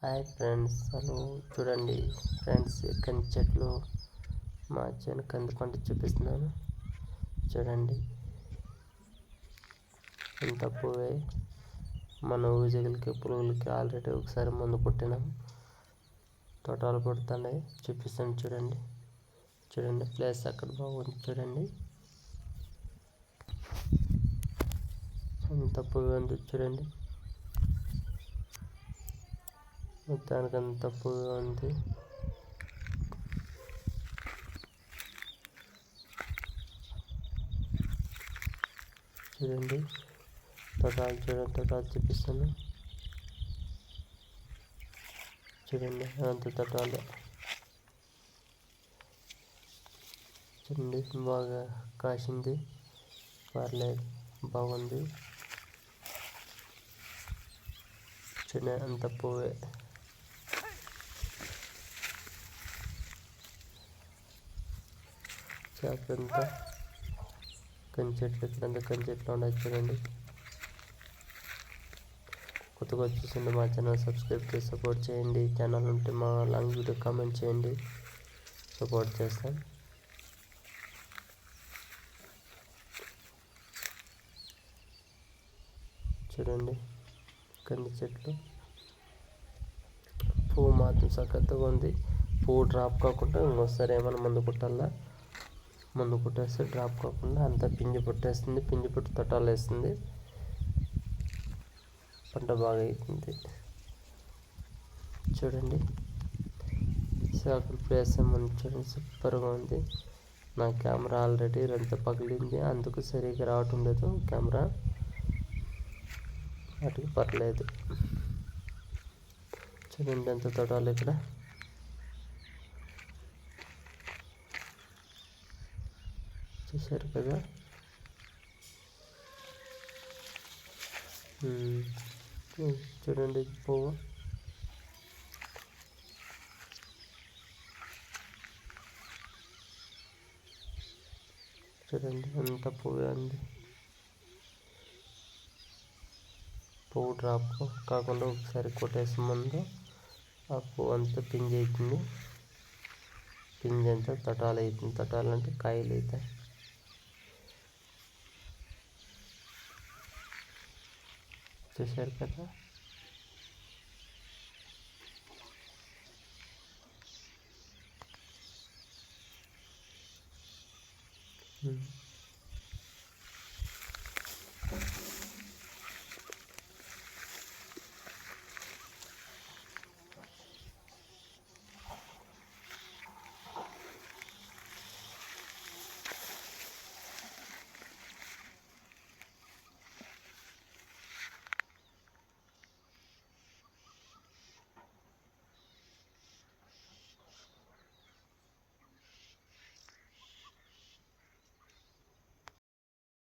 Hi friends, hello. చూడండి friends, కంది చెట్లు మా కంది పంట చూపిస్తున్నాను. చూడండి ఎంత పువ్వే. మన ఊజగిలికి పురుగులకి ఆల్రెడీ ఒకసారి మందు కొట్టినాం. తోటలు కొడుతున్నాయి, చూపిస్తాను. చూడండి చూడండి ప్లేస్ అక్కడ బాగుంది. చూడండి ఎంత పువ్వు ఉంది. చూడండి మొత్తానికి అంత పువ్వు ఉంది. చూడండి తోటాలు చూపిస్తాను. చూడండి అంత తోటాలు. చూడండి బాగా కాసింది, పర్లేదు, బాగుంది. చూడండి అంత పువ్వే. చేపలంతా కంచెట్లు, ఇక్కడంతా కంచెట్లు ఉన్నాయి. చూడండి కొత్తగా వచ్చేసింది మా ఛానల్ సబ్స్క్రైబ్ చేసి సపోర్ట్ చేయండి. ఛానల్ ఉంటే మా లాంగ్ వీడియో కామెంట్ చేయండి, సపోర్ట్ చేస్తాం. చూడండి కంది చెట్లు, పువ్వు మాత్రం సక్కగా ఉంది. పువ్వు డ్రాప్ కాకుండా ఇంకోసారి ఏమైనా మందు కొట్టాలా. మందు కొట్టేస్తే డ్రాప్ కాకుండా అంతా పిండి పుట్టేస్తుంది. పిండి పుట్టి తొట్టాలు వేస్తుంది. పంట బాగా అవుతుంది. చూడండి సాకులు ప్లేస్ ఏమన్నా చూడండి, సూపర్గా ఉంది. నా కెమెరా ఆల్రెడీ ఎంత పగిలింది, అందుకు సరిగ్గా రావటం లేదు కెమెరా. వాటికి పర్లేదు. చూడండి ఎంత తోటాలు ఇక్కడ. చూశారు కదా. చూడండి పువ్వు. చూడండి అంత పువ్వే ఉంది. పువ్వు డ్రాప్ కాకుండా ఒకసారి కొట్టేసే ముందు ఆ పువ్వు అంతా పిండి అవుతుంది. పిండి అంతా తటాలు అవుతుంది. తటాలు అంటే కాయలు అవుతాయి. చూశారు కదా.